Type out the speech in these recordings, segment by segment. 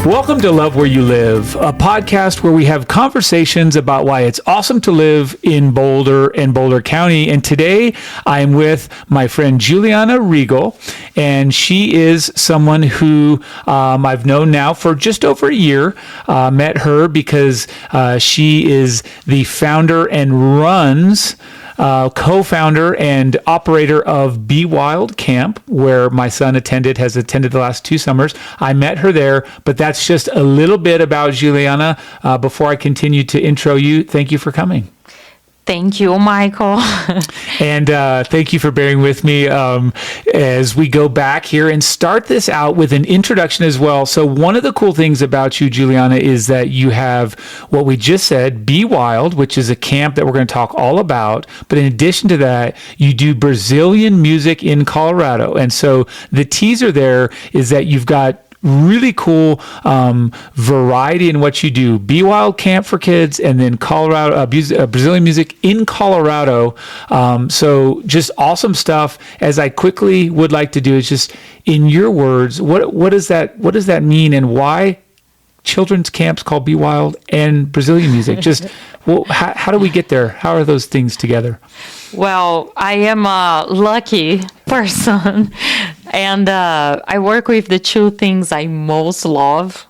Welcome to Love Where You Live, a podcast where we have conversations about why it's awesome to live in Boulder and Boulder County. And today I'm with my friend Juliana Reigal, and she is someone who I've known now for just over a year. Met her because she is the founder and runs co-founder and operator of Be Wild Camp, where my son has attended the last 2 summers. I met her there, but that's just a little bit about Juliana. Before I continue to intro you, thank you for coming. Thank you, Michael. And thank you for bearing with me as we go back here and start this out with an introduction as well. So one of the cool things about you, Juliana, is that you have what we just said, Be Wild, which is a camp that we're going to talk all about. But in addition to that, you do Brazilian music in Colorado. And so the teaser there is that you've got really cool variety in what you do. Be Wild Camp for kids, and then Colorado Brazilian music in Colorado. So just awesome stuff. As I quickly would like to do is just, in your words, what does that mean, and why children's camps called Be Wild and Brazilian music? Just how do we get there? How are those things together? Well, I am a lucky person, and I work with the 2 things I most love,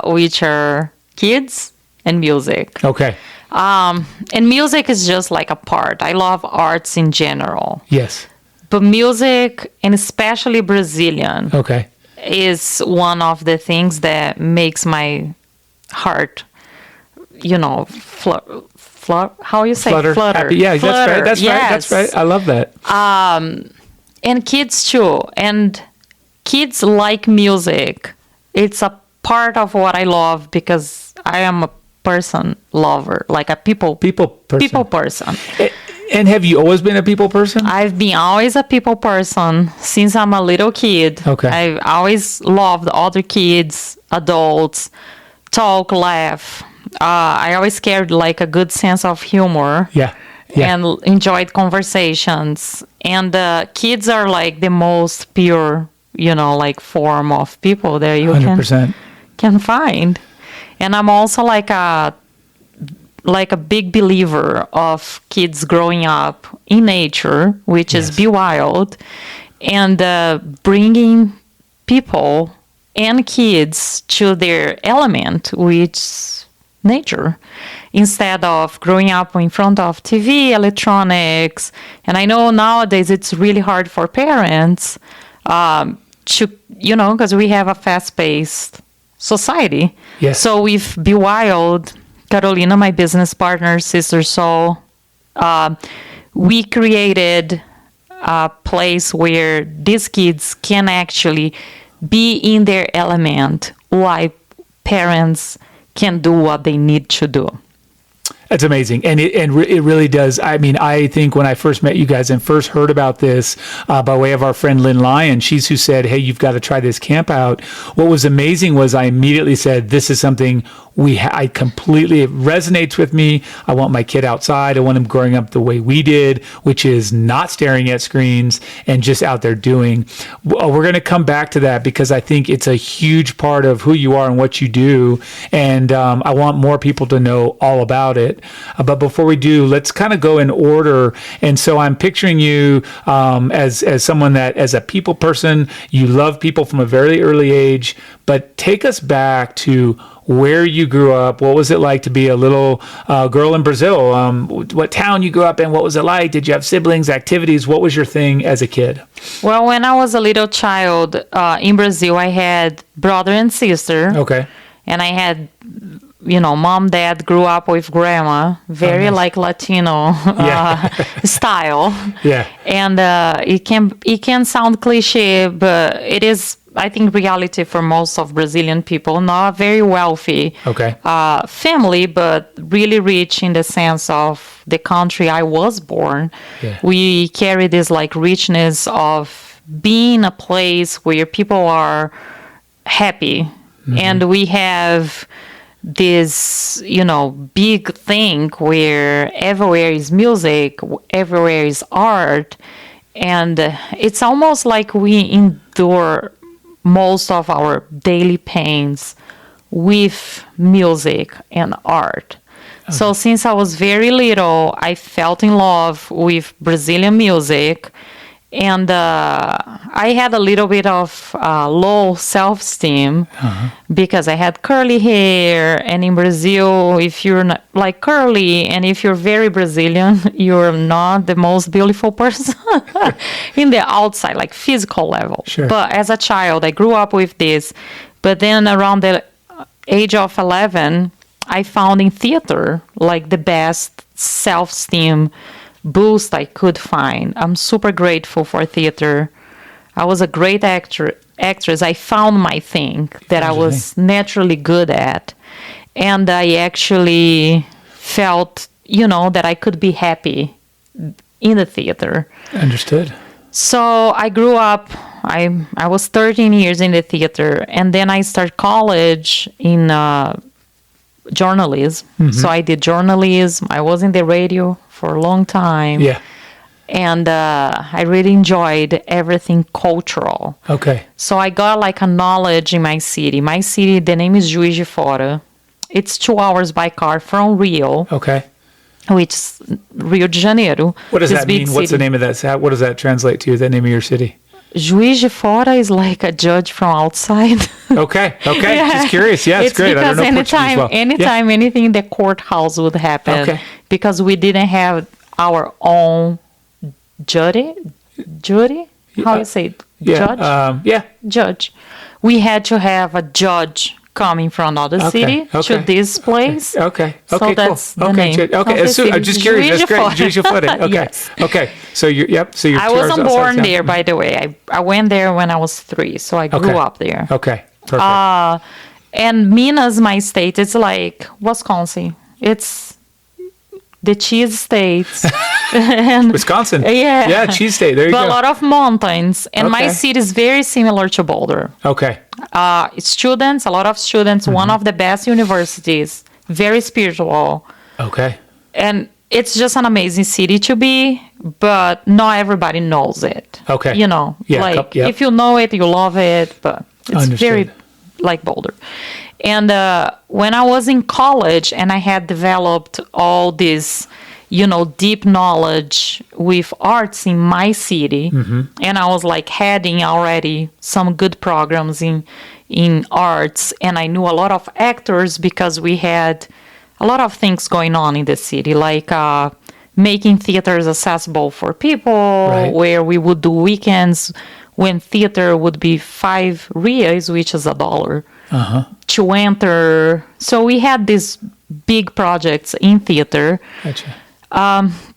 which are kids and music. Okay. And music is just like a part. I love arts in general. Yes. But music, and especially Brazilian, is one of the things that makes my heart, how you say flutter? Flutter. Yeah, flutter. That's right. I love that. And kids too. And kids like music. It's a part of what I love because I am a person lover, like a people person. And have you always been a people person? I've been always a people person since I'm a little kid. Okay. I've always loved other kids, adults, talk, laugh. I always carried like a good sense of humor. Yeah. And enjoyed conversations. And kids are like the most pure, form of people that you 100%. can find. And I'm also like a big believer of kids growing up in nature, which is Be Wild, and bringing people and kids to their element, which is nature, instead of growing up in front of TV, electronics. And I know nowadays it's really hard for parents to, because we have a fast-paced society. Yes. So with Be Wild, Carolina, my business partner, sister soul, we created a place where these kids can actually be in their element while parents can do what they need to do. That's amazing. And it really does. I mean, I think when I first met you guys and first heard about this by way of our friend Lynn Lyon, she's who said, hey, you've got to try this camp out. What was amazing was I immediately said, this is something it resonates with me. I want my kid outside. I want him growing up the way we did, which is not staring at screens and just out there doing. We're going to come back to that because I think it's a huge part of who you are and what you do. And I want more people to know all about it. But before we do, let's kind of go in order. And so I'm picturing you as someone that, as a people person, you love people from a very early age. But take us back to where you grew up. What was it like to be a little girl in Brazil? What town you grew up in? What was it like? Did you have siblings, activities? What was your thing as a kid? Well, when I was a little child in Brazil, I had brother and sister. Okay. And I had, mom, dad, grew up with grandma, very like Latino style. Yeah. And it can sound cliche, but it is, I think, reality for most of Brazilian people. Not very wealthy family, but really rich in the sense of the country I was born. Yeah. We carry this like richness of being a place where people are happy. Mm-hmm. And we have this, big thing where everywhere is music, everywhere is art. And it's almost like we endure most of our daily pains with music and art. So since I was very little, I felt in love with Brazilian music. And I had a little bit of low self-esteem because I had curly hair. And in Brazil, if you're not, like curly, and if you're very Brazilian, you're not the most beautiful person in the outside, like physical level. Sure. But as a child, I grew up with this. But then around the age of 11, I found in theater like the best self-esteem boost I could find. I'm super grateful for theater. I was a great actress. I found my thing that I was naturally good at. And I actually felt, that I could be happy in the theater. Understood. So I grew up, I was 13 years in the theater, and then I started college in journalism. So I did journalism. I was in the radio for a long time. Yeah. And I really enjoyed everything cultural. Okay. So I got like a knowledge in my city. My city, the name is Juiz de Fora. It's 2 hours by car from Rio, Okay. which is Rio de Janeiro. What does this that big mean? What's the city. name of that? What does that translate to? The name of your city? Juiz de Fora is like a judge from outside. Okay. Okay. Just curious. Yeah, it's great. I don't Because know Portuguese well. anytime anything in the courthouse would happen, Okay. because we didn't have our own jury? How you say it? Yeah. Judge? Judge. We had to have a judge come in from another city to this place. Okay. So Okay. that's Cool. the Okay. name Okay. of the So, I'm city. just curious. That's great. Juiz de Juiz de Fora. Okay. Yes. Okay. So you're. So you're. I 2 hours wasn't outside born town. there, by the way. I went there when I was 3, so I grew up there. Okay. Perfect. And Minas, my state, it's like Wisconsin. It's the cheese states. And Wisconsin. yeah. Yeah. Cheese state. There you but go. a lot of mountains. And my Okay. city is very similar to Boulder. Okay. Students, a lot of students, one of the best universities, very spiritual. Okay. And it's just an amazing city to be, but not everybody knows it. Okay. Yeah, Yep. if you know it, you love it, but it's Understood. very like Boulder. And when I was in college and I had developed all this, deep knowledge with arts in my city, and I was like heading already some good programs in arts, and I knew a lot of actors because we had a lot of things going on in the city, like making theaters accessible for people, Right. where we would do weekends when theater would be 5 reais, which is $1, to enter. So we had these big projects in theater. Gotcha.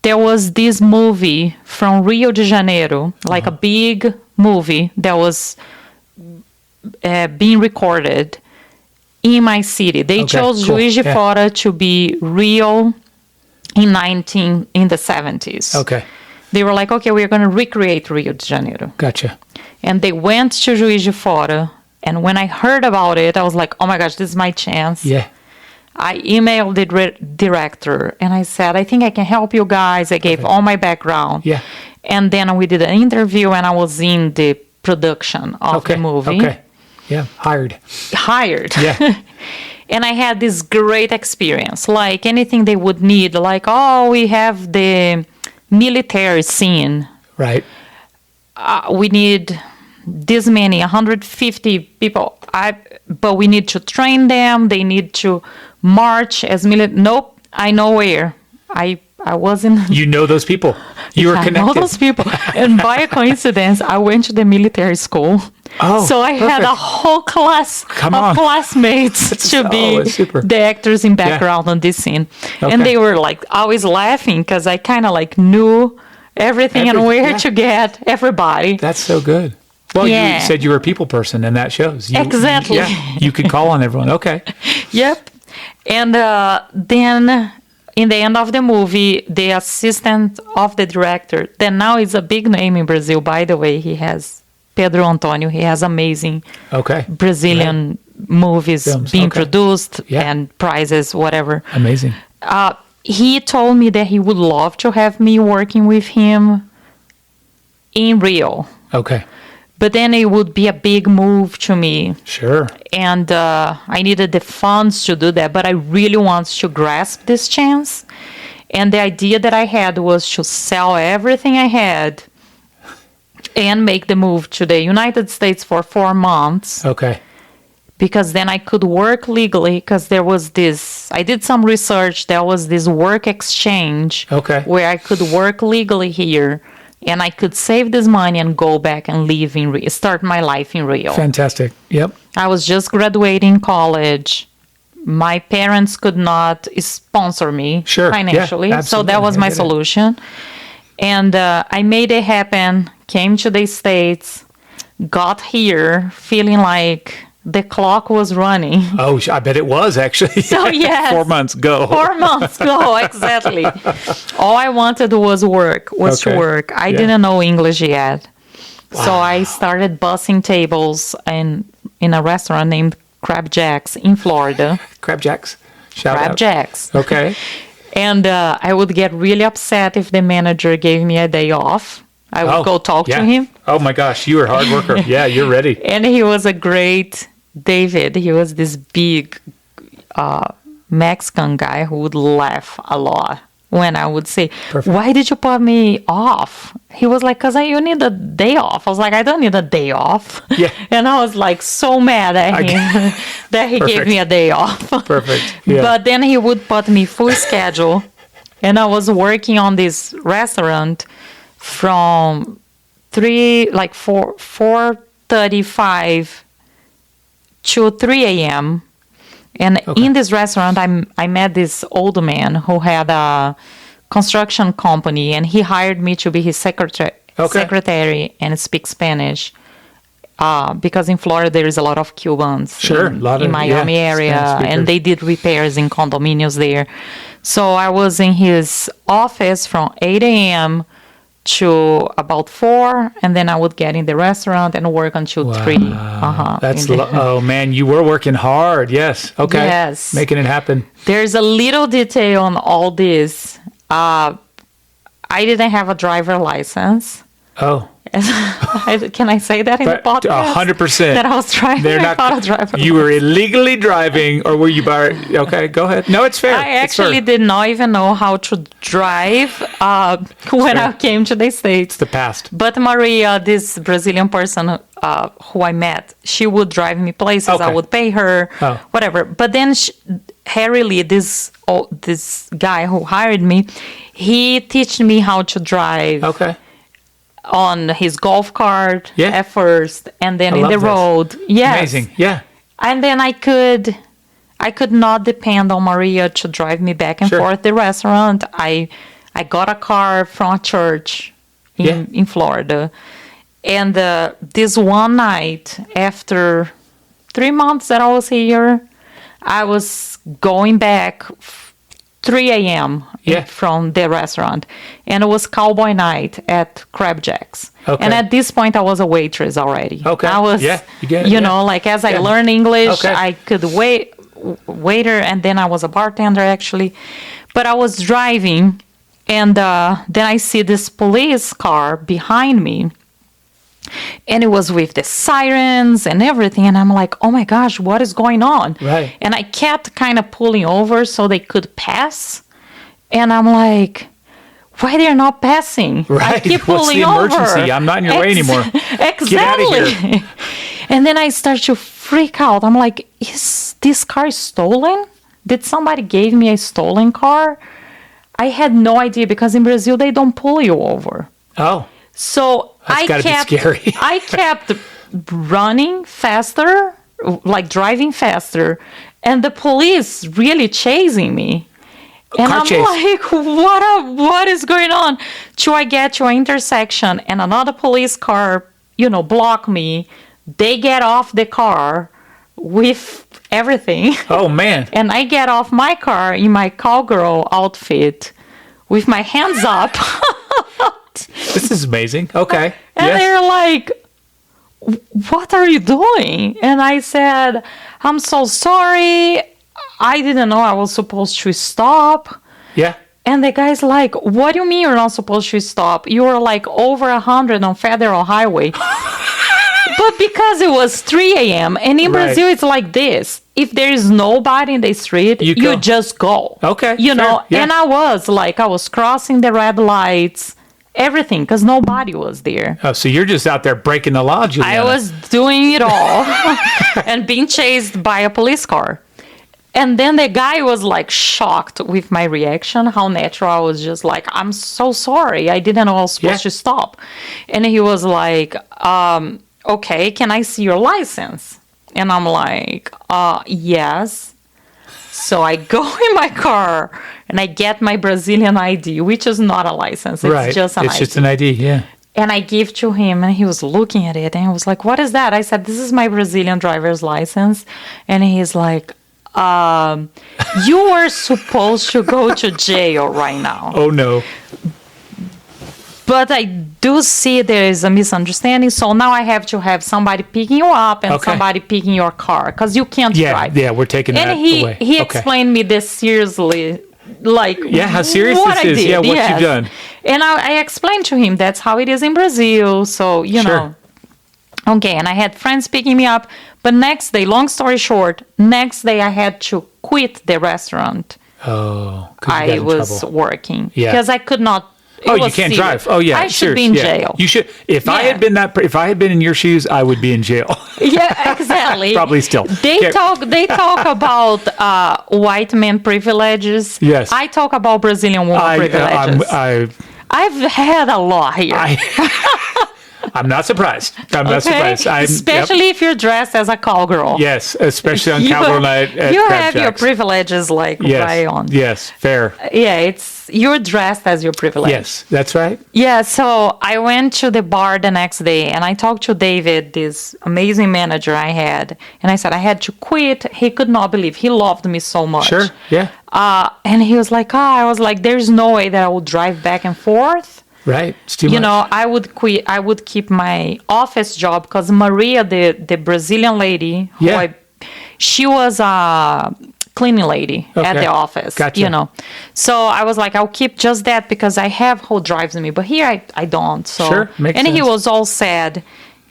There was this movie from Rio de Janeiro, like a big movie that was being recorded in my city. They Okay, chose cool. Juiz de Yeah. Fora to be Rio in the 70s. Okay. They were like, okay, we're going to recreate Rio de Janeiro. Gotcha. And they went to Juiz de Fora. And when I heard about it, I was like, oh my gosh, this is my chance. Yeah. I emailed the director and I said, I think I can help you guys. I gave all my background. Yeah. And then we did an interview and I was in the production of the movie. Okay. Yeah. Hired. Yeah. And I had this great experience. Like anything they would need, like, oh, we have the military scene. Right. We need this many, 150 people. But we need to train them. They need to march as military. Nope, I know where. I wasn't. You know those people. You were I connected. know those people. And by a coincidence, I went to the military school. Oh, so I had a whole class Come of on. classmates to be that's super. the actors in background on this scene. Okay. And they were like always laughing because I kind of like knew everything and where to get everybody. That's so good. Well, Yeah. you said you were a people person, and that shows. Exactly. You could call on everyone. Okay. Yep. And then in the end of the movie, the assistant of the director, that now is a big name in Brazil, by the way, he has Pedro Antonio. He has amazing Okay. Brazilian movies Films, being okay. produced Yeah. and prizes, whatever. Amazing. He told me that he would love to have me working with him in Rio. Okay. But then it would be a big move to me. Sure. And I needed the funds to do that, but I really wanted to grasp this chance. And the idea that I had was to sell everything I had and make the move to the United States for 4 months. Okay. Because then I could work legally, because there was this, I did some research, there was this work exchange where I could work legally here, and I could save this money and go back and live in start my life in Rio. Fantastic. Yep. I was just graduating college. My parents could not sponsor me financially, so that was my solution. And I made it happen, came to the States, got here feeling like the clock was running. Oh, I bet it was actually. So yes. 4 months go. 4 months go, exactly. All I wanted was to work. I didn't know English yet. Wow. So I started bussing tables in a restaurant named Crab Jacks in Florida. Crab Jacks? Shout Crab out. Jacks. Okay. And I would get really upset if the manager gave me a day off. I would go talk to him. Oh my gosh, you were a hard worker. Yeah, you're ready. And he was a great David. He was this big Mexican guy who would laugh a lot when I would say, why did you put me off? He was like, because you need a day off. I was like, I don't need a day off. Yeah. And I was like so mad at him that he gave me a day off. Perfect. Yeah. But then he would put me full schedule. And I was working on this restaurant from 4:35 to 3 a.m. And in this restaurant, I met this old man who had a construction company, and he hired me to be his secretary and speak Spanish. Because in Florida, there is a lot of Cubans in Miami area, and they did repairs in condominiums there. So I was in his office from 8 a.m. to about 4, and then I would get in the restaurant and work until 3. That's oh man, you were working hard. Yes. Okay. Yes. Making it happen. There's a little detail on all this. I didn't have a driver license. Oh. Can I say that in the podcast? 100%. That I was driving. You were illegally driving, or were you okay, go ahead. No, it's fair. I actually did not even know how to drive when I came to the States. It's the past. But Maria, this Brazilian person who I met, she would drive me places. I would pay her, whatever. But then Harry Lee, this guy who hired me, he taught me how to drive. Okay. On his golf cart at first, and then in the road. Yes. Amazing. Yeah. And then I could not depend on Maria to drive me back and forth the restaurant. I got a car from a church in Florida. And this one night, after 3 months that I was here, I was going back 3 a.m. From the restaurant, and it was cowboy night at Crab Jacks. Okay. And at this point, I was a waitress already. Okay. I was, you know, like as I learned English, I could waiter, and then I was a bartender actually. But I was driving, and then I see this police car behind me. And it was with the sirens and everything. And I'm like, oh my gosh, what is going on? Right. And I kept kind of pulling over so they could pass. And I'm like, why they're not passing? Right. I keep pulling over. What's the emergency? I'm not in your way anymore. Exactly. Get out of here. And then I start to freak out. I'm like, is this car stolen? Did somebody give me a stolen car? I had no idea, because in Brazil, they don't pull you over. Oh. So I kept running faster, like driving faster, and the police really chasing me. And I'm like, what is going on? Till I get to an intersection and another police car, block me. They get off the car with everything. Oh, man. And I get off my car in my cowgirl outfit with my hands up. This is amazing. Okay. And they're like, what are you doing? And I said, I'm so sorry. I didn't know I was supposed to stop. Yeah. And the guy's like, what do you mean you're not supposed to stop? You were like over 100 on Federal Highway. But because it was 3 a.m. and in Right. Brazil it's like this. If there is nobody in the street, You you go. just go. Okay, You fair, know, yeah. and I was crossing the red lights, everything, because nobody was there. Oh, so you're just out there breaking the law, Juliana. I was doing it all and being chased by a police car. And then the guy was like shocked with my reaction, how natural I was, just like, I'm so sorry. I didn't know I was supposed to stop. And he was like, okay, can I see your license? And I'm like, yes. So I go in my car and I get my Brazilian ID, which is not a license. It's just an ID. It's just an ID, yeah. And I gave to him, and he was looking at it, and he was like, what is that? I said, this is my Brazilian driver's license. And he's like, you were supposed to go to jail right now. Oh, no. But I do see there is a misunderstanding. So now I have to have somebody picking you up and somebody picking your car, because you can't drive. Yeah, we're taking that away. He explained me this seriously. Like, how serious what this I is. did, Yeah, what yes. you've done. And I explained to him that's how it is in Brazil. So, you know. Okay, and I had friends picking me up. But next day, long story short, next day I had to quit the restaurant Oh, 'cause you got I in was trouble. working. Yeah. Because I could not. Oh, you can't drive. Oh, yeah. I should be in jail. You should. If I Yeah. had been in your shoes, I would be in jail. Yeah, exactly. Probably still. They Okay. talk about white man privileges. Yes. I talk about Brazilian woman privileges. I've had a lot here. I'm not surprised. I'm not surprised. Especially if you're dressed as a cowgirl. Yes, especially on Cowgirl Night at You Crab have your Jacks. privileges like right on. Yes, fair. Yeah, you're dressed as your privilege. Yes, that's right. Yeah, so I went to the bar the next day and I talked to David, this amazing manager I had, and I said I had to quit. He could not believe. He loved me so much. Sure, yeah. And he was like, I was like, there's no way that I would drive back and forth. Right. It's too much. You know, I would quit. I would keep my office job because Maria, the Brazilian lady, she was a cleaning lady at the office. Gotcha. You know, so I was like, I'll keep just that because I have who drives me, but here I don't. So Sure, makes and he sense. was all sad,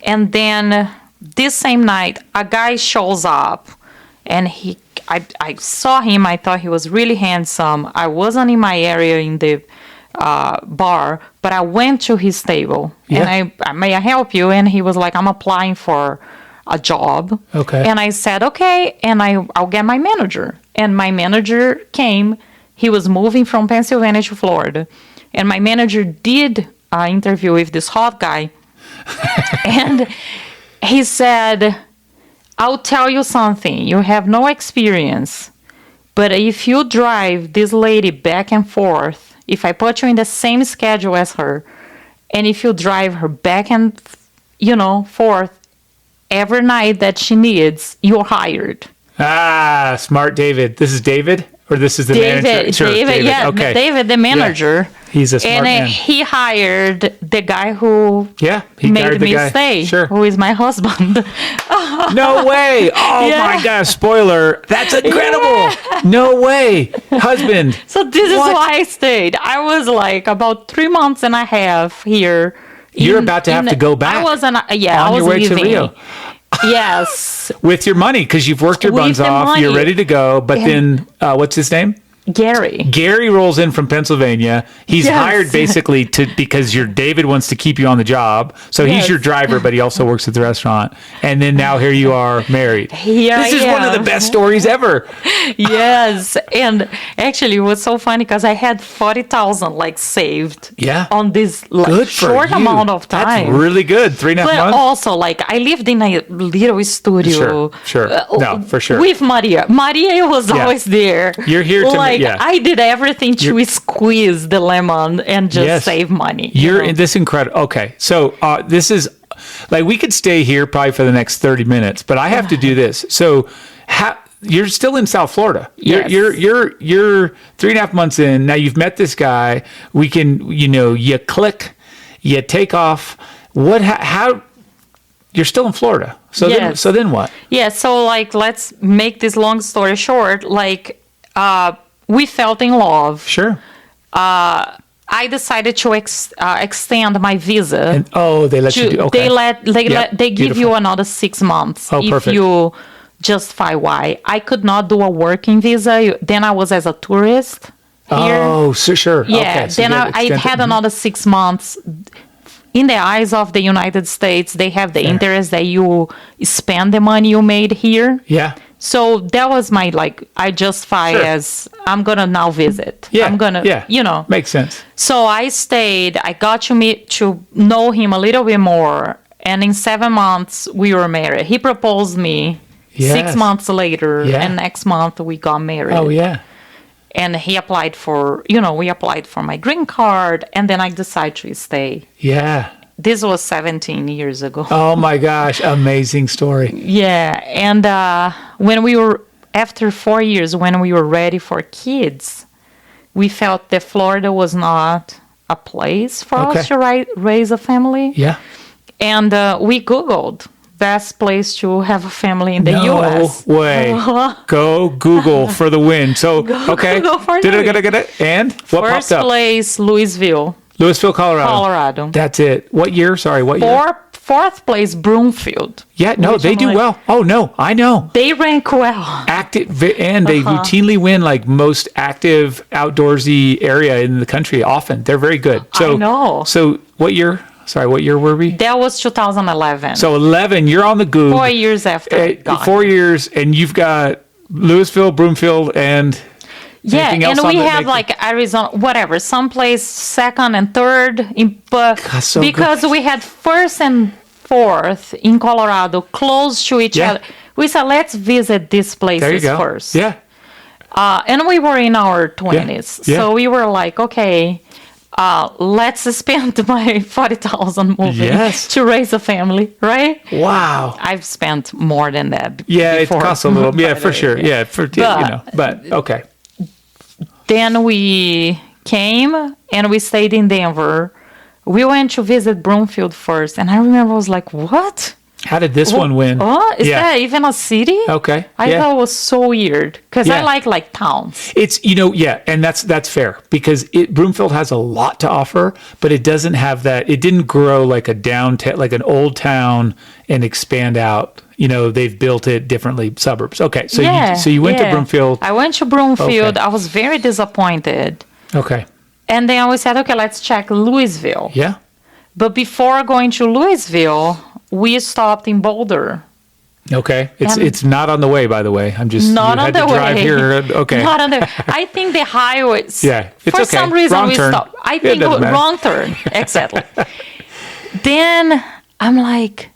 and then this same night, a guy shows up, and I saw him. I thought he was really handsome. I wasn't in my area in the bar, but I went to his table and I may I help you? And he was like, I'm applying for a job. Okay. And I said, okay, and I'll get my manager. And my manager came. He was moving from Pennsylvania to Florida, and my manager did an interview with this hot guy, and he said, I'll tell you something. You have no experience, but if you drive this lady back and forth, if I put you in the same schedule as her, and if you drive her back and, forth every night that she needs, you're hired. Ah, smart David. This is David? Or this is the manager? Sure, David, yeah, okay. David, the manager. Yeah. He's a smart man. And he hired the guy who he made me guy. stay, Sure. who is my husband. No way. Oh, my gosh. Spoiler. That's incredible. No way. Husband. So this is why I stayed. I was like about 3 months and a half here. You're about to have to go back. I wasn't. I on was your way leaving. to Rio. Yes. With your money, because you've worked your buns the off. money. You're ready to go. But then, what's his name? Gary. Gary rolls in from Pennsylvania. He's hired basically because your David wants to keep you on the job. So he's your driver, but he also works at the restaurant. And then now here you are married. This is one of the best stories ever. Yes. And actually it was so funny because I had 40,000 saved on this short amount of time. That's really good. 3.5 months. But also I lived in a little studio. Sure. No, for sure. With Maria. Maria was always there. You're here to I did everything to squeeze the lemon and just save money. You're in this incredible. Okay. So this is we could stay here probably for the next 30 minutes, but I have to do this. So you're still in South Florida. Yes. You're 3.5 months in. Now you've met this guy. We can, you click, you take off. How you're still in Florida. So then what? Yeah. So let's make this long story short. We felt in love. Sure. I decided to extend my visa. And they let you do. Okay. They give Beautiful. you another 6 months if perfect. you justify why. I could not do a working visa. Then I was as a tourist here. Oh, so sure. Yeah. Okay. So then you I extended- had another 6 months. In the eyes of the United States, they have the interest that you spend the money you made here. Yeah. So that was my, I justify as I'm going to now visit. Yeah. I'm going to, Makes sense. So I stayed. I got to know him a little bit more. And in 7 months, we were married. He proposed me Yes. 6 months later. Yeah. And next month, we got married. Oh, yeah. And he applied for, we applied for my green card. And then I decided to stay. Yeah. This was 17 years ago. Oh, my gosh. Amazing story. Yeah. And when we were, after 4 years, when we were ready for kids, we felt that Florida was not a place for us to raise a family. Yeah. And we Googled best place to have a family in the No U.S. way. Go Google for the win. So, okay. Google for Did the I get it? And what First popped up? place, Louisville, Louisville, Colorado. Colorado. That's it. What year? Sorry, what year? Fourth place, Broomfield. Yeah, no, which they I'm do like- well. Oh, no, I know. They rank well. Active, and they routinely win most active outdoorsy area in the country often. They're very good. So, I know. So what year? Sorry, what year were we? That was 2011. So 11, you're on the Goog. 4 years after. I got 4 years, and you've got Louisville, Broomfield, and Yeah, anything and else we on that have makes Arizona, whatever, someplace second and third, but so because good. we had first and fourth in Colorado close to each Yeah. other, we said let's visit these There you places go. first. Yeah. And we were in our 20s, Yeah. so we were like, okay, let's spend my 40,000 moving Yes. to raise a family, right? Wow. I've spent more than that. Yeah, before, it costs a little. Yeah, by for the sure. way. Yeah, but okay. Then we came and we stayed in Denver. We went to visit Broomfield first, and I remember I was like, "What? How did this one win? Oh, is Yeah. that even a city?" Okay. I yeah. thought it was so weird because Yeah. I like towns. It's and that's fair because Broomfield has a lot to offer, but it doesn't have that. It didn't grow like a downtown, like an old town, and expand out. They've built it differently, suburbs. Okay, so you went to Broomfield. I went to Broomfield. Okay. I was very disappointed, Okay, and then we said, "Okay, let's check Louisville." yeah, But before going to Louisville, we stopped in Boulder. okay. And- It's not on the way, by the way. I'm just Not you on had the to drive way. here. Okay, Not on the. I think the highways. Yeah, it's For okay. some reason Wrong we turn. stopped. I It think doesn't matter. wrong turn. Exactly. Then I'm like,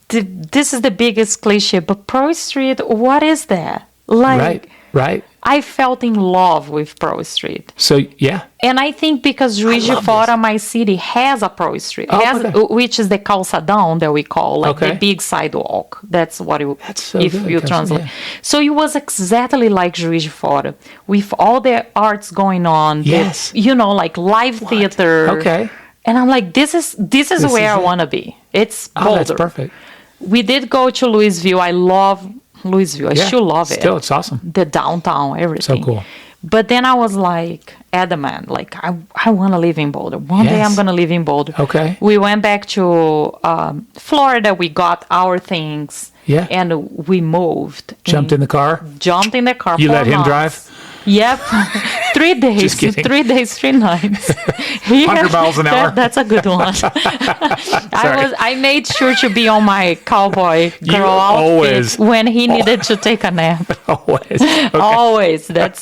this is the biggest cliche, but Pearl Street, what is that? right. I felt in love with Pearl Street. So yeah, And I think because Juiz de love Fora, my city, has a Pearl Street, Oh, has, okay. which is the calçadão that we call, like Okay. the big sidewalk. That's what it, That's so if good, you calça- translate. yeah. So it was exactly like Juiz de Fora, with all the arts going on. Yes. Like live theater. Okay. And I'm like, this is where is I it. want to be. It's Oh, Boulder. that's perfect. We did go to Louisville. I love Louisville. I Yeah, still love it. Still, it's awesome. The downtown, everything. cool. But then I was like adamant, like I want to live in Boulder. One day Yes. I'm gonna live in Boulder. Okay. We went back to Florida. We got our things. Yeah. And we moved. Jumped in the car. Jumped in the car. You 4 let him months. drive? Yep. 3 days. Just kidding. 3 days, 3 nights. 100 miles an hour. That's a good one. I made sure to be on my cowboy You girl always- outfit when he needed to take a nap. Always. Okay. Always. That's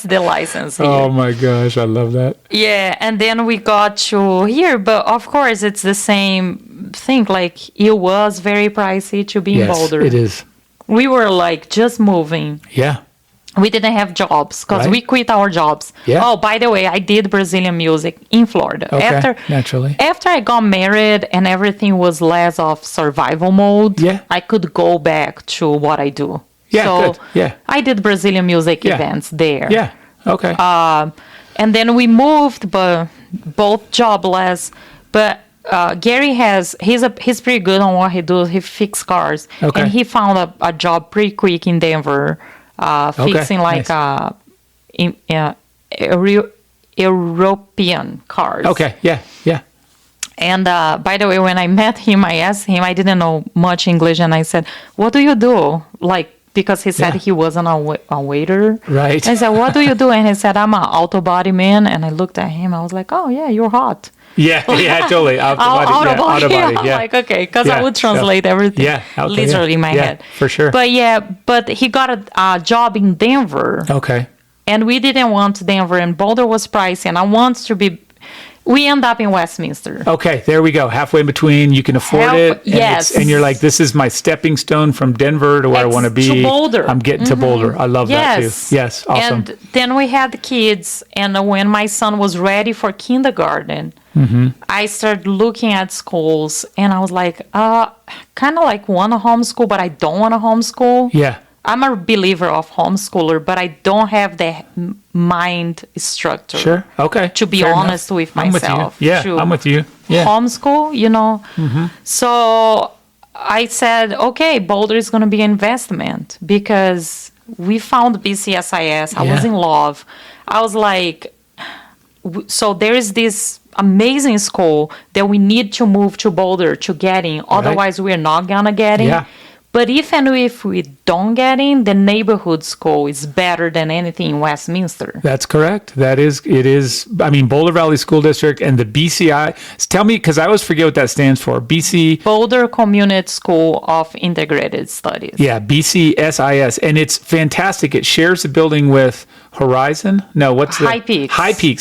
the license here. Oh my gosh, I love that. Yeah, and then we got to here, but of course it's the same thing. Like it was very pricey to be in Yes, Boulder. it is. We were like just moving. Yeah. We didn't have jobs because Right. we quit our jobs. Yeah. Oh, by the way, I did Brazilian music in Florida. Okay, naturally. After I got married and everything was less of survival mode, Yeah. I could go back to what I do. Yeah, so good. Yeah. I did Brazilian music Yeah. events there. Yeah. Okay. And then we moved, but both jobless. But Gary he's pretty good on what he does. He fixes cars, Okay. and he found a job pretty quick in Denver, fixing like nice. European cars. Okay. Yeah. Yeah. And by the way, when I met him, I asked him, I didn't know much English, and I said, "What do you do?" Like, because he said he wasn't a waiter. Right. I said, "What do you do?" And he said, "I'm an auto body man." And I looked at him. I was like, "Oh yeah, you're hot." Yeah. Yeah. Totally. Auto body. Yeah. Like, okay, because I would translate everything. Yeah. Okay, literally in my head. For sure. But he got a job in Denver. Okay. And we didn't want Denver, and Boulder was pricey, and I want to be. We end up in Westminster. Okay, there we go. Halfway in between, you can afford it. And yes. And you're like, this is my stepping stone from Denver to where I want to be. To Boulder. I'm getting to Boulder. I love that too. Yes, awesome. And then we had the kids, and when my son was ready for kindergarten, I started looking at schools, and I was like, kind of like want to homeschool, but I don't want to homeschool. Yeah. I'm a believer of homeschooler, but I don't have the mind structure. Sure. Okay. To be Fair honest enough. with myself. I'm with you. Yeah. Homeschool, you know. So I said, okay, Boulder is going to be an investment because we found BCSIS. I was in love. I was like, so there is this amazing school that we need to move to Boulder to get in. Otherwise, we're not going to get in. Yeah. But if we don't get in, the neighborhood school is better than anything in Westminster. That's correct. It is. I mean, Boulder Valley School District and the BCI. Tell me, because I always forget what that stands for. Boulder Community School of Integrated Studies. Yeah, BCSIS. And it's fantastic. It shares the building with Horizon. No, what's the? High Peaks.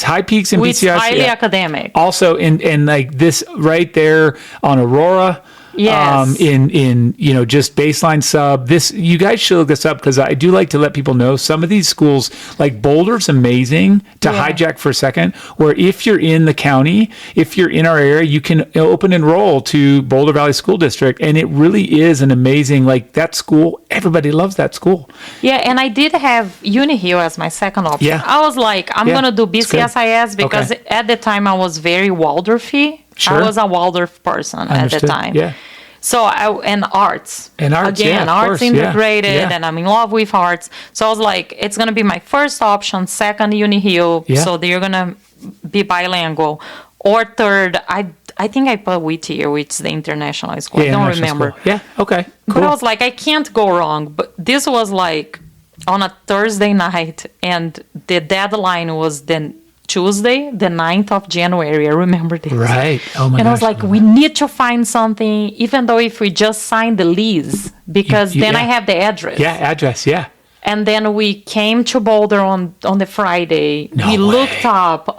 High Peaks and Which BCIS. highly academic. Also, in like this right there on Aurora. Yes. In just baseline sub. This, you guys should look this up because I do like to let people know some of these schools, like Boulder's amazing to hijack for a second, where if you're in the county, if you're in our area, you can open enroll to Boulder Valley School District. And it really is an amazing, like that school, everybody loves that school. Yeah, and I did have Uni Hill as my second option. Yeah. I was like, I'm going to do BCSIS because at the time I was very Waldorfy. Sure. I was a Waldorf person at the time. Yeah. So and arts. And arts, again, of arts course, integrated, yeah. and I'm in love with arts. So I was like, it's gonna be my first option, second Uni Hill, so they're gonna be bilingual, or third. I think I put Whittier, which is the international school. I don't remember. School. Yeah. Okay. Cool. But I was like, I can't go wrong. But this was like on a Thursday night, and the deadline was then Tuesday, the 9th of January. I remember this. Right. Oh my gosh. And I was like, we need to find something, even though if we just sign the lease, because then I have the address. Yeah, address, yeah. And then we came to Boulder on the Friday. No we way. looked up,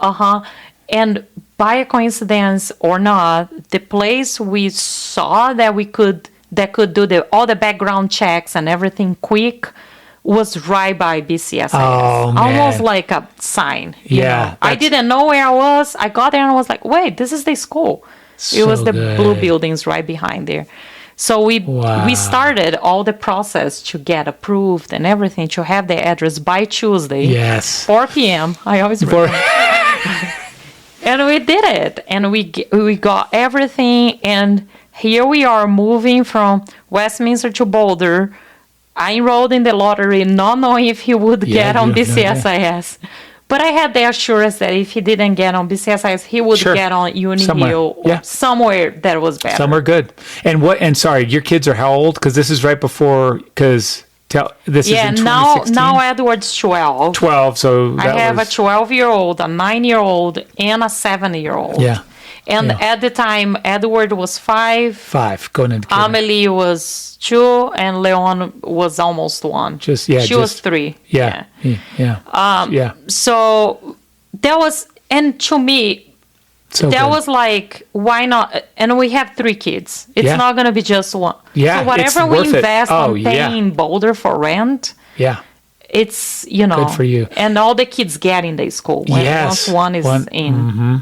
and by a coincidence or not, the place we saw that could do all the background checks and everything quick was right by BCSIS. Oh, man. Almost like a sign. You know? I didn't know where I was. I got there and I was like, wait, this is the school. It was the blue buildings right behind there. So we started all the process to get approved and everything, to have the address by Tuesday. Yes. 4 p.m. I always remember. And we did it. And we got everything. And here we are moving from Westminster to Boulder. I enrolled in the lottery, not knowing if he would get on BCSIS. But I had the assurance that if he didn't get on BCSIS, he would get on Uni Hill or somewhere that was better. Somewhere good. And sorry, your kids are how old? Because this is right before, this is in 2016? now Edward's 12. 12, so I have a 12-year-old, a 9-year-old, and a 7-year-old. Yeah. And at the time, Edward was 5. 5, going into Amelie was 2, and Leon was almost 1. She was 3. Yeah. So that was, and to me, was like, why not? And we have 3 kids. It's not going to be just one. Yeah, so whatever we invest on paying Boulder for rent, it's, good for you. And all the kids get in the school once one is in. Mm-hmm.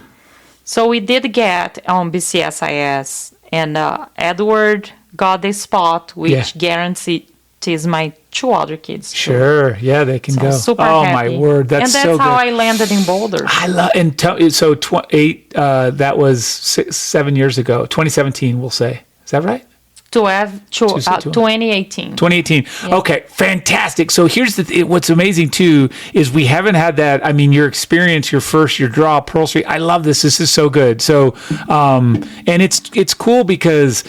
So we did get on BCSIS, and Edward got the spot, which guarantees my 2 other kids. Sure, they can go. Super happy. My word, that's so good. And that's how I landed in Boulder. I love, and so 8. That was 7 years ago, 2017, we'll say. Is that right? 2018. 2018. Okay, fantastic. So here's what's amazing too is we haven't had that. I mean, your experience, your draw, Pearl Street. I love this. This is so good. So, and it's cool because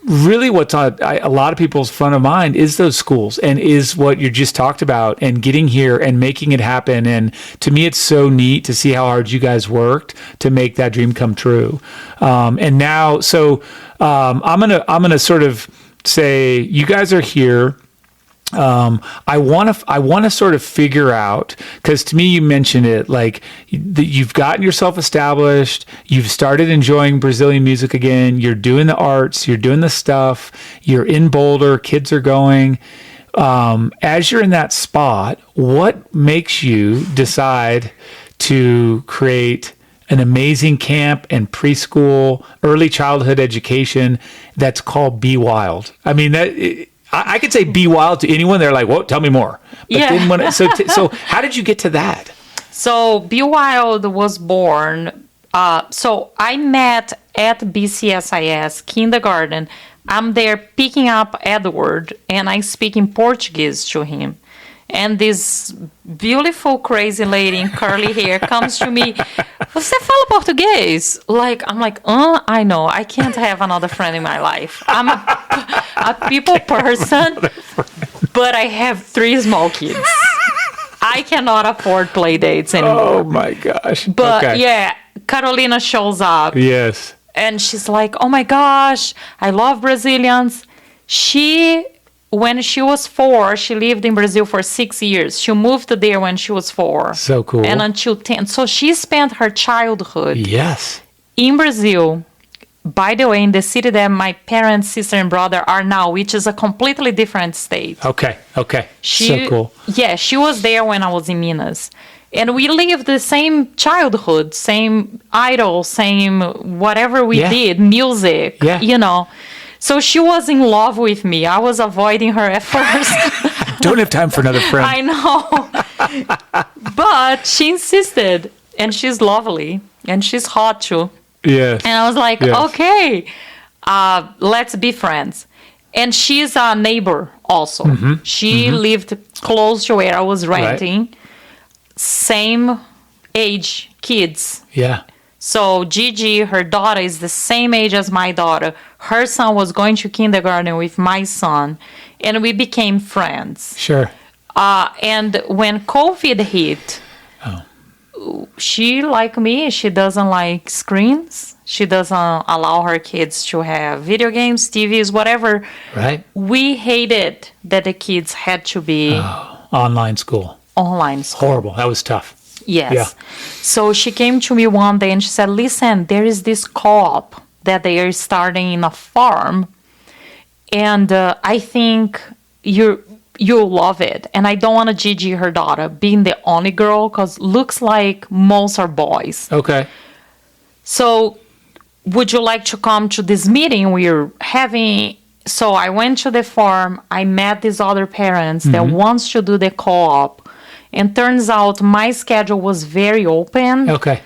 really what's on a lot of people's front of mind is those schools and is what you just talked about and getting here and making it happen. And to me, it's so neat to see how hard you guys worked to make that dream come true. And now, so I'm gonna sort of say you guys are here. I want to sort of figure out, because to me you mentioned it, like you've gotten yourself established, you've started enjoying Brazilian music again, you're doing the arts, you're doing the stuff, you're in Boulder, kids are going. As you're in that spot, what makes you decide to create an amazing camp and preschool, early childhood education that's called Be Wild? I mean, I could say Be Wild to anyone. They're like, "Whoa, tell me more." But then so how did you get to that? So Be Wild was born. So I met at BCSIS kindergarten. I'm there picking up Edward, and I speak in Portuguese to him. And this beautiful, crazy lady in curly hair comes to me. Você fala português? I'm like, I know. I can't have another friend in my life. I'm a people person, but I have 3 small kids. I cannot afford play dates anymore. Oh my gosh. But yeah, Carolina shows up. Yes. And she's like, oh my gosh, I love Brazilians. When she was 4, she lived in Brazil for 6 years. She moved there when she was 4. So cool. And until 10. So she spent her childhood in Brazil. By the way, in the city that my parents, sister, and brother are now, which is a completely different state. Okay. So cool. Yeah, she was there when I was in Minas. And we lived the same childhood, same idols, same whatever we did, music, you know. So she was in love with me. I was avoiding her at first. Don't have time for another friend. I know. But she insisted. And she's lovely. And she's hot too. Yes. And I was like, okay, let's be friends. And she's a neighbor also. Mm-hmm. She lived close to where I was renting. Right. Same age kids. Yeah. So Gigi, her daughter, is the same age as my daughter. Her son was going to kindergarten with my son, and we became friends. Sure. And when COVID hit, she, like me, she doesn't like screens. She doesn't allow her kids to have video games, TVs, whatever. Right. We hated that the kids had to be... online school. Online school. Horrible. That was tough. Yes. Yeah. So she came to me one day and she said, listen, there is this co-op that they are starting in a farm. And I think you'll love it. And I don't want to Gigi, her daughter, being the only girl, because looks like most are boys. Okay. So would you like to come to this meeting we're having? So I went to the farm. I met these other parents that wants to do the co-op. And turns out my schedule was very open. Okay.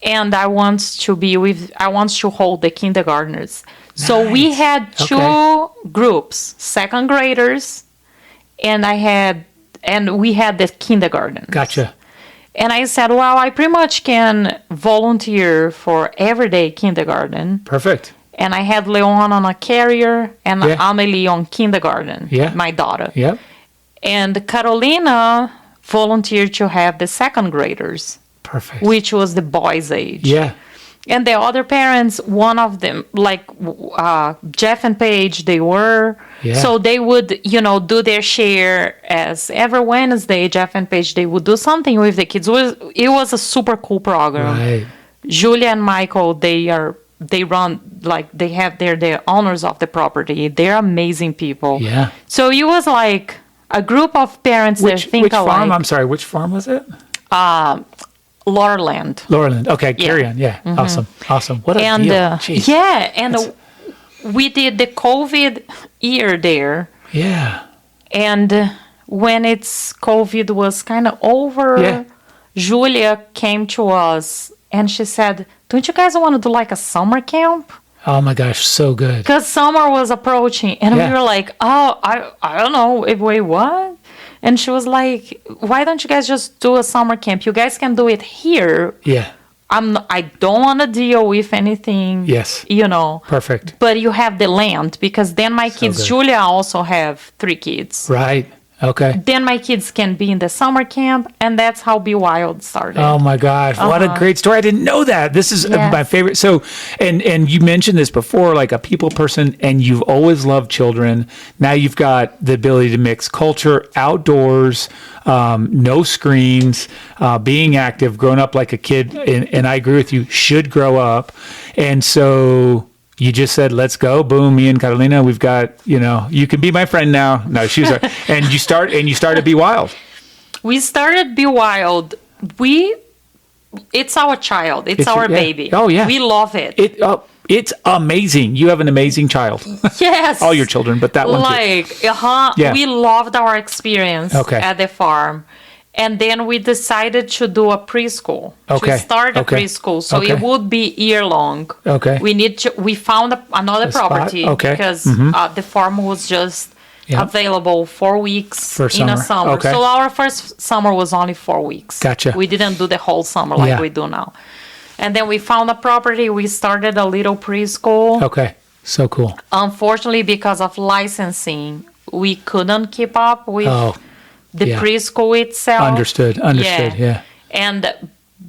And I want to hold the kindergartners. Nice. So we had 2 groups, 2nd graders, and we had the kindergarten. Gotcha. And I said, well, I pretty much can volunteer for everyday kindergarten. Perfect. And I had Leon on a carrier and Amelie on kindergarten, my daughter. Yep. And Carolina volunteered to have the 2nd graders. Perfect. Which was the boys' age. Yeah. And the other parents, one of them, like Jeff and Paige, they were. Yeah. So they would, do their share as every Wednesday, Jeff and Paige, they would do something with the kids. It was a super cool program. Right. Julia and Michael, they run, they're the owners of the property. They're amazing people. Yeah. So it was like a group of parents that think which alike. Farm? I'm sorry, which farm was it? Laurelland. Okay, carry on. Yeah, awesome. What a deal. We did the COVID year there. Yeah. And when COVID was kind of over, Julia came to us and she said, don't you guys want to do like a summer camp? Oh my gosh, so good. Because summer was approaching, and we were like, "Oh, I don't know. Wait, what?" And she was like, "Why don't you guys just do a summer camp? You guys can do it here. Yeah. I don't want to deal with anything. Yes. Perfect. But you have the land, because then my kids, good. Julia also have 3 kids. Right. Okay. Then my kids can be in the summer camp, and that's how Be Wild started. Oh my gosh, what a great story. I didn't know that. This is my favorite. So, and you mentioned this before, like a people person, and you've always loved children. Now you've got the ability to mix culture, outdoors, no screens, being active, growing up like a kid, and I agree with you, should grow up. And so you just said, let's go. Boom. Me and Carolina, we've got, you can be my friend now. No, she was, and you started Be Wild. We started Be Wild. It's our child. It's our baby. Oh yeah. We love it. It's amazing. You have an amazing child. Yes. All your children, but that one too. Yeah. We loved our experience at the farm. And then we decided to do a preschool. To start a preschool. So it would be year long. Okay. We found another property because the farm was just available 4 weeks in a summer. Okay. So our first summer was only 4 weeks. Gotcha. We didn't do the whole summer like we do now. And then we found a property. We started a little preschool. Okay. So cool. Unfortunately, because of licensing, we couldn't keep up with the preschool itself. Understood. Yeah.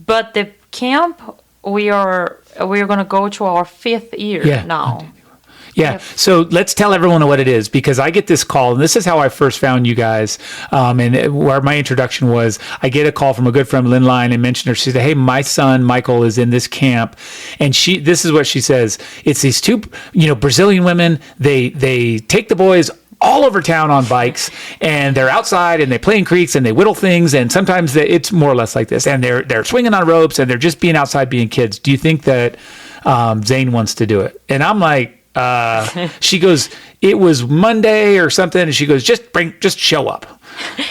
But the camp, we're going to go to our 5th year now. Yeah. So let's tell everyone what it is, because I get this call, and this is how I first found you guys. And where my introduction was, I get a call from a good friend, Lynn Lyon, and mentioned her. She said, "Hey, my son Michael is in this camp," and this is what she says: "It's these 2, Brazilian women. They take the boys all over town on bikes, and they're outside and they play in creeks and they whittle things, and sometimes it's more or less like this, and they're swinging on ropes and they're just being outside being kids. Do you think that Zane wants to do it?" And I'm like, she goes, "It was Monday or something," and she goes, just show up,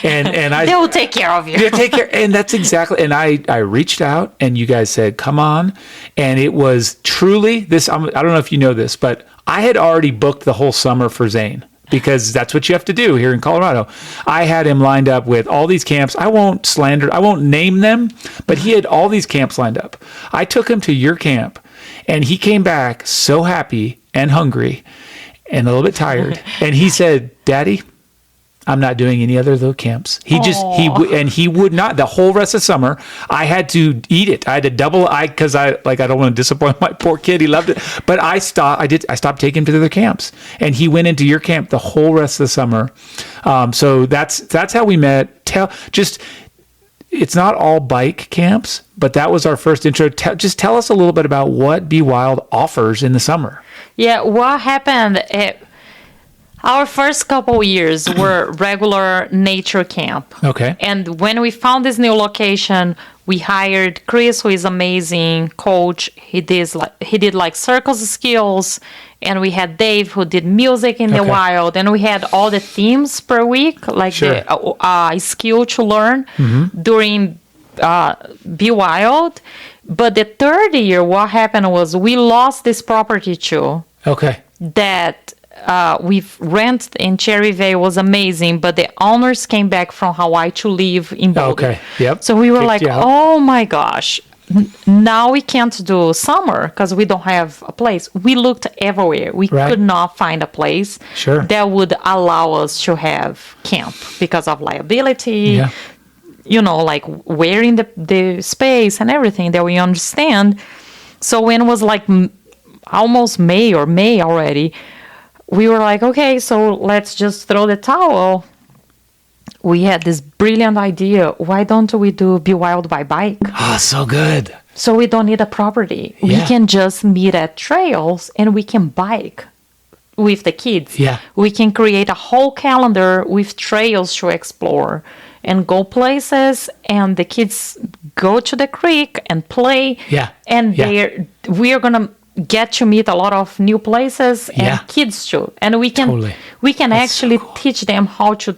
and I, they will take care of you. They take care, and that's exactly. And I reached out, and you guys said, "Come on," and it was truly this. I don't know if you know this, but I had already booked the whole summer for Zane, because that's what you have to do here in Colorado. I had him lined up with all these camps. I won't name them, but he had all these camps lined up. I took him to your camp, and he came back so happy and hungry and a little bit tired. And he said, "Daddy, I'm not doing any other of those camps." He would not. The whole rest of summer, I had to eat it. I had to because I don't want to disappoint my poor kid. He loved it, but I stopped taking him to the other camps, and he went into your camp the whole rest of the summer. So that's how we met. It's not all bike camps, but that was our first intro. Just tell us a little bit about what Be Wild offers in the summer. Yeah, what happened? Our first couple years were regular nature camp. Okay. And when we found this new location, we hired Chris, who is amazing coach. He did like circus skills, and we had Dave, who did music in the wild, and we had all the themes per week, like the skill to learn during Be Wild. But the 3rd year, what happened was we lost this property too. Okay. That we've rented in Cherry Vale, was amazing, but the owners came back from Hawaii to live in Boulder. Okay. Yep. So we were like, oh my gosh, now we can't do summer because we don't have a place. We looked everywhere. We could not find a place that would allow us to have camp because of liability. Yeah. Like wearing the space and everything that we understand. So when it was like almost May already, we were like, okay, so let's just throw the towel. We had this brilliant idea. Why don't we do Be Wild by bike? Oh, so good. So we don't need a property. Yeah. We can just meet at trails and we can bike with the kids. Yeah. We can create a whole calendar with trails to explore and go places, and the kids go to the creek and play. Yeah. And we are going to get to meet a lot of new places and kids too. And we can actually teach them how to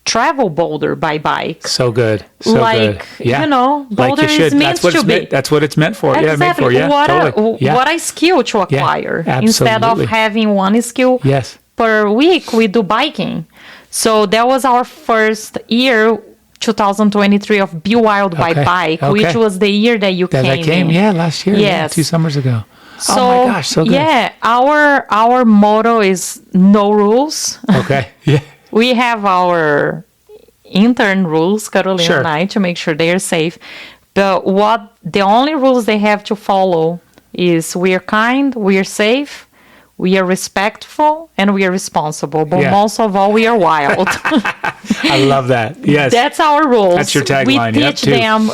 travel Boulder by bike. So good. So Like, good. Yeah. you know, like Boulder you should. is meant to be. That's what it's meant for. Exactly. Yeah, meant for. Yeah, totally. Yeah. What a skill to acquire. Instead of absolutely. having one skill Yes. per week, we do biking. So that was our first year, 2023, of Be Wild by Okay. Bike, Okay. which was the year that you That came I came. in. Yeah, last year. Yeah, Yes. 2 summers ago. So, oh my gosh, so good. yeah, our motto is no rules. Okay. Yeah. We have our intern rules, Carolina Sure. and I, to make sure they are safe. But the only rules they have to follow is we are kind, we are safe, we are respectful, and we are responsible. But Yeah. most of all, we are wild. I love that. Yes. That's our rules. That's your tagline. We Yep, teach too. them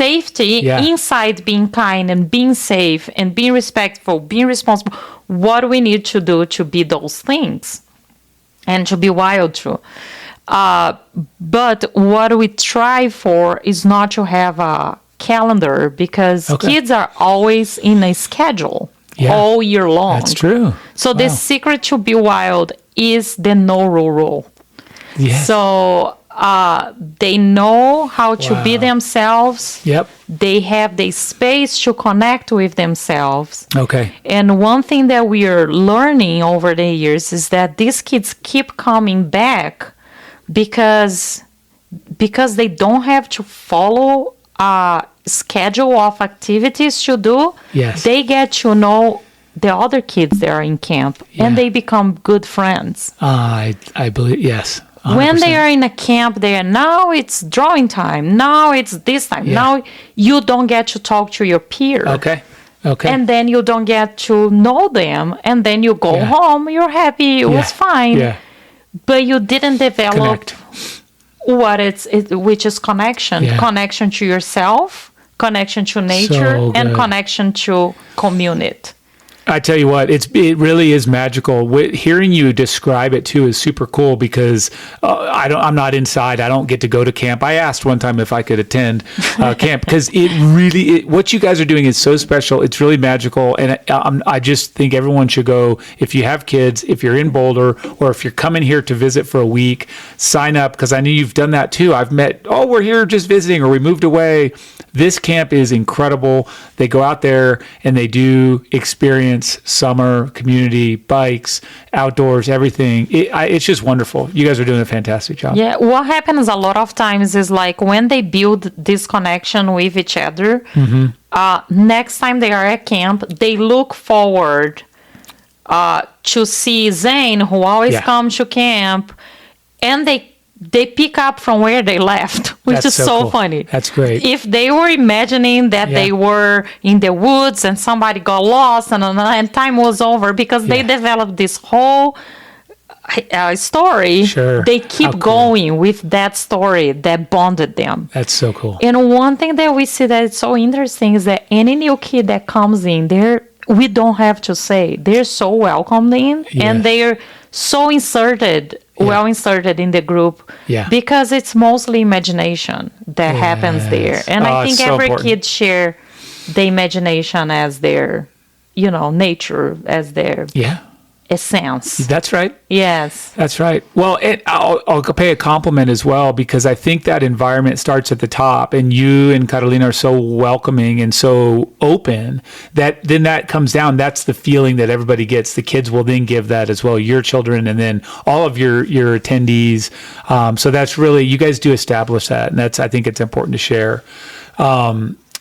safety Yeah. inside being kind and being safe and being respectful, being responsible. What we need to do to be those things and to be wild too. But what we try for is not to have a calendar because Okay. kids are always in a schedule Yeah. all year long. That's true. So the secret to be wild is the no rule. Yes. So they know how to be Wow. themselves. Yep. They have the space to connect with themselves. Okay. And one thing that we are learning over the years is that these kids keep coming back because they don't have to follow a schedule of activities to do. Yes. They get to know the other kids that are in camp Yeah. and they become good friends. I believe, yes. When 100%. they are in a camp, they are now it's drawing time. Now it's this time. Yeah. Now you don't get to talk to your peer. Okay. Okay. And then you don't get to know them. And then you go Yeah. home, you're happy, it was fine. Yeah. But you didn't develop Connect. which is connection. Yeah. Connection to yourself, connection to nature, So and good. connection to community. I tell you what, it really is magical. Hearing you describe it too is super cool because I'm not inside. I don't get to go to camp. I asked one time if I could attend camp because what you guys are doing is so special. It's really magical, and I just think everyone should go. If you have kids, if you're in Boulder, or if you're coming here to visit for a week, sign up because I know you've done that too. I've met, we're here just visiting, or we moved away. This camp is incredible. They go out there and they do experience summer, community, bikes, outdoors, everything. It's just wonderful. You guys are doing a fantastic job. Yeah, what happens a lot of times is like when they build this connection with each other, next time they are at camp, they look forward to see Zane, who always Yeah. comes to camp, and they pick up from where they left, which That's is so so cool. funny. That's great. If they were imagining that Yeah. they were in the woods and somebody got lost and time was over because they Yeah. developed this whole story, Sure. they keep How cool. going with that story that bonded them. That's so cool. And one thing that we see that is so interesting is that any new kid that comes in, we don't have to say, they're so welcomed in Yes. and they're so well inserted in the group Yeah. because it's mostly imagination that happens there. Yes. And I it's think so every important. kid share the imagination as their, nature, as their Yeah, essence. that's right. Yes. That's right. Well, I'll pay a compliment as well because I think that environment starts at the top, and you and Carolina are so welcoming and so open that then that comes down. That's the feeling that everybody gets. The kids will then give that as well. Your children, and then all of your attendees. So that's really, you guys do establish that, and I think it's important to share.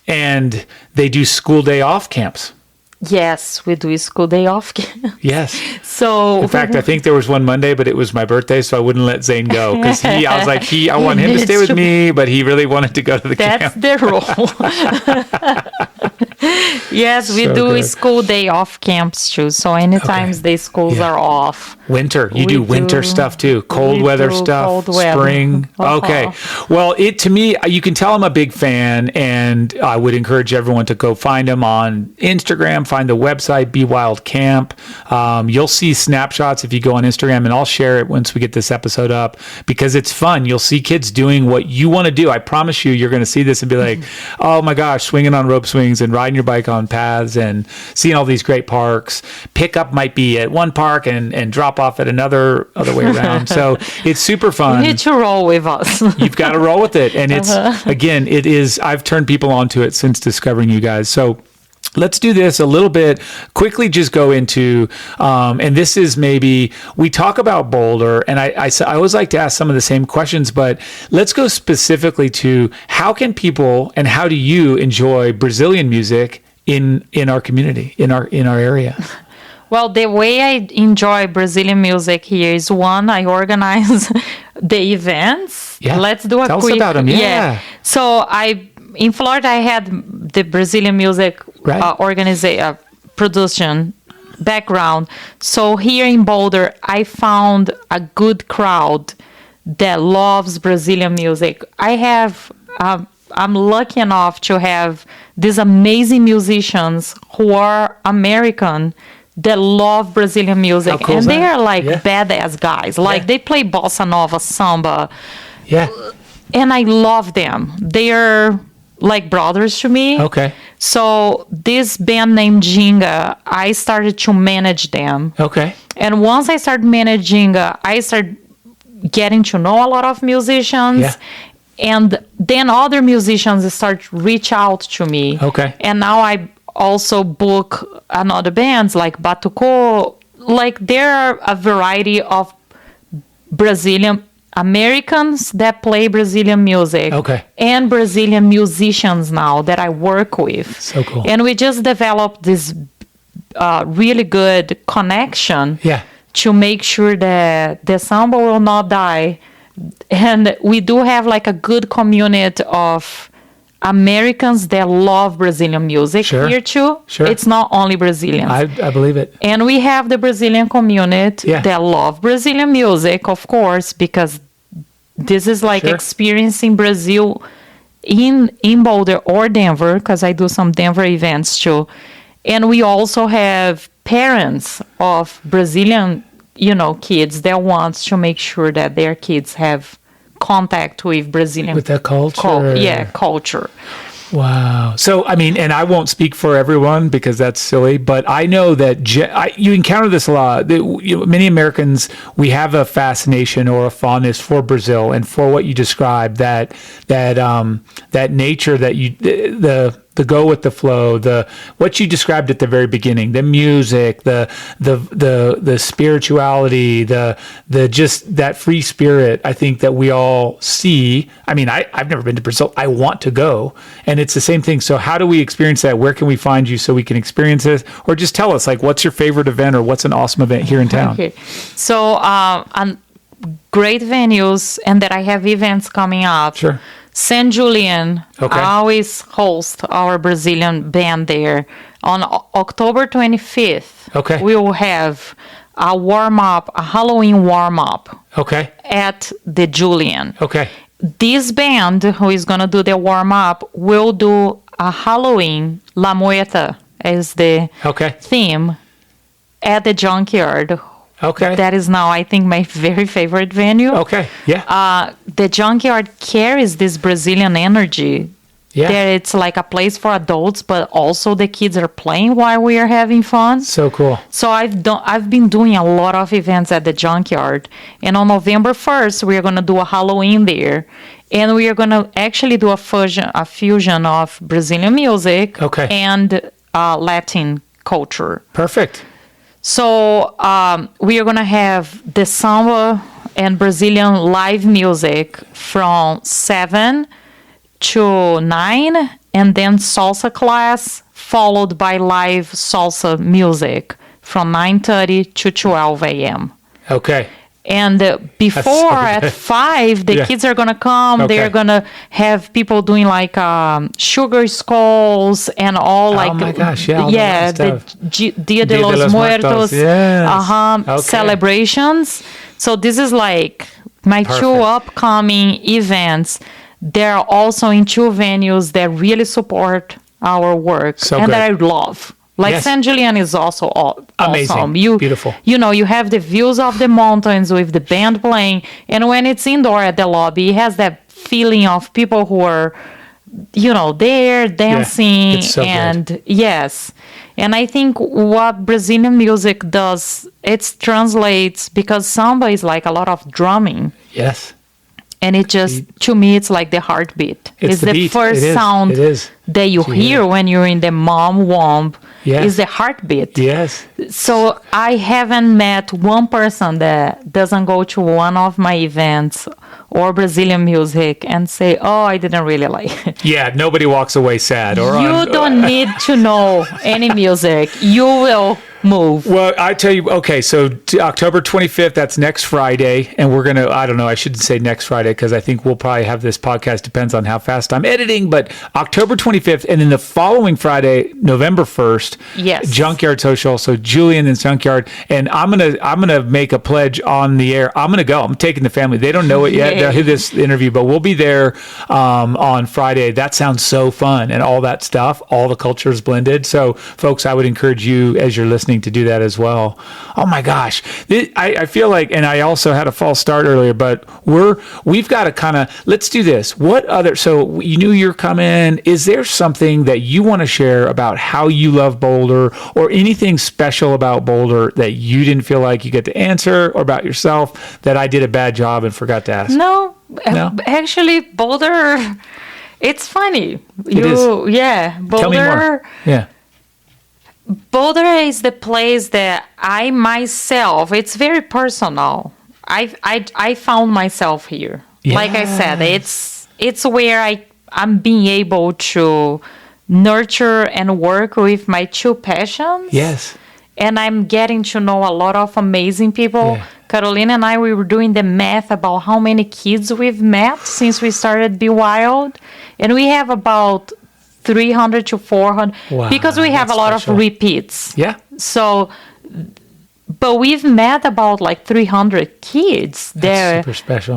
And they do school day off camps. Yes, we do school day off. Yes. So In fact, I think there was one Monday, but it was my birthday, so I wouldn't let Zane go because I was like, I want him to stay with me, but he really wanted to go to the that's camp. the rule. Yes, we So do good. school day off camps too. So anytime the schools Yeah. are off. Winter, you do We winter do- stuff too, cold we weather do stuff, cold weather. spring. Uh-huh. Okay, well, to me, you can tell I'm a big fan, and I would encourage everyone to go find them on Instagram, find the website Be Wild Camp. You'll see snapshots if you go on Instagram, and I'll share it once we get this episode up because it's fun. You'll see kids doing what you want to do. I promise you're going to see this and be like, oh my gosh, swinging on rope swings and riding your bike on down paths and seeing all these great parks. Pickup might be at one park and drop off at other way around. So it's super fun. You need to roll with us. You've got to roll with it. And it's, again, I've turned people onto it since discovering you guys. So let's do this a little bit quickly. Just go into, and this is maybe we talk about Boulder, and I always like to ask some of the same questions, but let's go specifically to how can people and how do you enjoy Brazilian music in our community, in our area? Well, the way I enjoy Brazilian music here is one, I organize the events. Yeah. Let's do a Tell quick. us about them. Yeah. So in Florida, I had the Brazilian music production background. So here in Boulder, I found a good crowd that loves Brazilian music. I'm lucky enough to have these amazing musicians who are American that love Brazilian music. How cool And is they that? are like Yeah. badass guys. Like they play bossa nova, samba. Yeah. And I love them. They're like brothers to me. Okay. So this band named Ginga, I started to manage them. Okay. And once I started managing, I started getting to know a lot of musicians. Yeah. And then other musicians start to reach out to me. Okay. And now I also book another bands like Batuco. Like there are a variety of Brazilian Americans that play Brazilian music. Okay. And Brazilian musicians now that I work with. So cool. And we just developed this really good connection Yeah. to make sure that the samba will not die. And we do have like a good community of Americans that love Brazilian music here too. Sure. It's not only Brazilians. I believe it. And we have the Brazilian community that love Brazilian music, of course, because this is like experiencing Brazil in Boulder or Denver, because I do some Denver events too. And we also have parents of Brazilian, kids that want to make sure that their kids have contact with Brazilian With that culture. culture. Wow. So, I mean, and I won't speak for everyone because that's silly, but I know that you encounter this a lot. Many Americans, we have a fascination or a fondness for Brazil and for what you described, that nature that the go with the flow, what you described at the very beginning, the music, the spirituality, the just that free spirit. I think that we all see. I mean, I've never been to Brazil. I want to go, and it's the same thing. So how do we experience that? Where can we find you so we can experience this? Or just tell us, like, what's your favorite event or what's an awesome event here in town? Okay, so great venues, and that I have events coming up. Sure. San Julian, Okay. I always host our Brazilian band there. On October 25th, Okay. we will have a Halloween warm-up Okay. at the Julian. Okay. This band, who is going to do the warm-up, will do a Halloween La Mueta as the theme at the Junkyard. Okay. That is now, I think, my very favorite venue. Okay. Yeah. The Junkyard carries this Brazilian energy. Yeah. That it's like a place for adults, but also the kids are playing while we are having fun. So cool. So I've been doing a lot of events at the Junkyard, and on November 1st we are going to do a Halloween there, and we are going to actually do a fusion of Brazilian music and Latin culture. Perfect. So we are going to have the samba and Brazilian live music from 7 to 9, and then salsa class, followed by live salsa music from 9:30 to 12 a.m. Okay. And before at 5, the kids are going to come. They're going to have people doing like sugar skulls and all like... Oh my gosh, the Dia de los Muertos celebrations. So this is like my two upcoming events. They're also in two venues that really support our work and that I love. Like San Julian is also amazing. Awesome. Beautiful. You have the views of the mountains with the band playing, and when it's indoor at the lobby, it has that feeling of people who are there dancing it's so good. and yes. And I think what Brazilian music does, it translates because samba is like a lot of drumming. Yes. And it just, to me, it's like the heartbeat. It's the beat. First sound that you hear when you're in the mom womb. Yes. Is the heartbeat. Yes. So I haven't met one person that doesn't go to one of my events or Brazilian music and say, "Oh, I didn't really like it." Yeah, nobody walks away sad. You don't need to know any music. You will move. Well, I tell you, okay, so October 25th, that's next Friday. And we're going to, I don't know, I shouldn't say next Friday because I think we'll probably have this podcast, depends on how fast I'm editing, but October 25th. And then the following Friday, November 1st, yes, Junkyard Social. So Julian and Junkyard. And I'm gonna make a pledge on the air. I'm going to go. I'm taking the family. They don't know it yet. They'll hear this interview, but we'll be there on Friday. That sounds so fun and all that stuff, all the cultures blended. So folks, I would encourage you as you're listening to do that as well. Oh my gosh. I feel like, and I also had a false start earlier, but we've got to kind of, let's do this. So you knew you're coming. Is there something that you want to share about how you love Boulder or anything special about Boulder that you didn't feel like you get to answer or about yourself that I did a bad job and forgot to ask? No? Actually, Boulder, it's funny. It is. Yeah. Boulder. Tell me more. Yeah. Boulder is the place that I myself, it's very personal. I found myself here. Yes. Like I said, it's where I'm being able to nurture and work with my two passions. Yes. And I'm getting to know a lot of amazing people. Yeah. Carolina and I, we were doing the math about how many kids we've met since we started Be Wild. And we have about 300 to 400 because we have a lot of repeats. Yeah. So, but we've met about like 300 kids there. That's super special.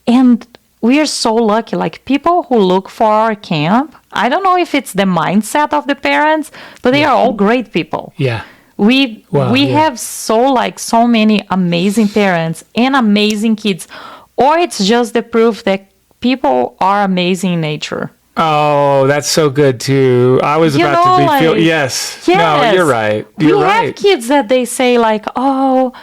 And we are so lucky. Like people who look for our camp, I don't know if it's the mindset of the parents, but they are all great people. Yeah. We have so many amazing parents and amazing kids, or it's just the proof that people are amazing in nature. Oh, that's so good too. I was about to be yes. No, you're right. You're right. We have kids that they say like, "Oh,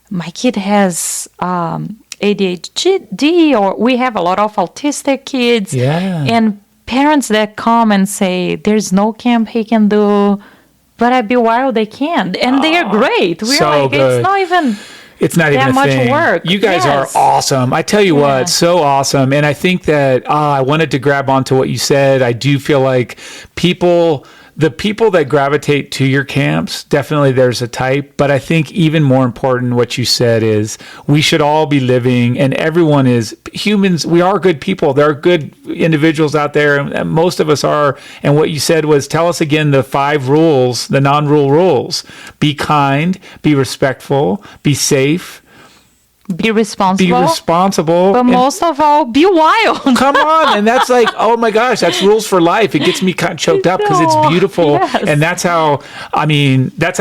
my kid has ADHD," or we have a lot of autistic kids. Yeah. And parents that come and say, "There's no camp he can do, but at Be Wild they can," and they are great. We're so like, good. It's not even that a much thing. Work. You guys are awesome. I tell you what, so awesome. And I think that I wanted to grab onto what you said. I do feel like the people that gravitate to your camps, definitely there's a type. But I think even more important, what you said is we should all be living, and everyone is humans. We are good people. There are good individuals out there, and most of us are. And what you said was, tell us again the 5 rules, the non-rule rules. Be kind, be respectful, be safe. Be responsible. But most of all, be wild. Come on. And that's like, oh my gosh, that's rules for life. It gets me kind of choked up because it's beautiful. Yes. And that's how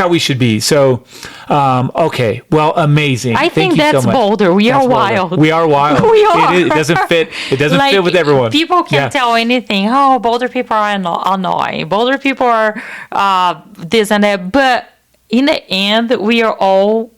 we should be. So, okay. Well, amazing. I think that's so Boulder. We are wild. We are wild. We are. It doesn't fit. It doesn't fit with everyone. People can't tell anything. Oh, Boulder people are annoying. Boulder people are this and that. But in the end, we are all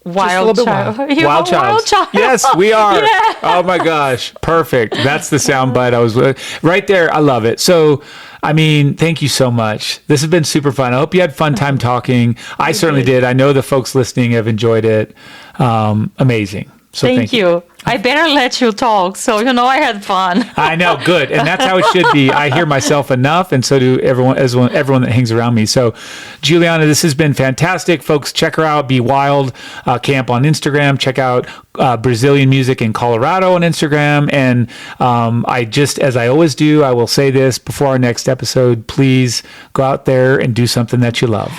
wild child. Wild child. Yes, we are. Yeah. Oh my gosh. Perfect. That's the soundbite I was right there. I love it. So, thank you so much. This has been super fun. I hope you had fun time talking. I certainly did. I know the folks listening have enjoyed it. Amazing. So thank you. I better let you talk, so I had fun. I know, good, and that's how it should be. I hear myself enough, and so do everyone that hangs around me. So, Juliana, this has been fantastic, folks. Check her out, Be Wild Camp on Instagram. Check out Brazilian Music in Colorado on Instagram. And as I always do, I will say this before our next episode: please go out there and do something that you love.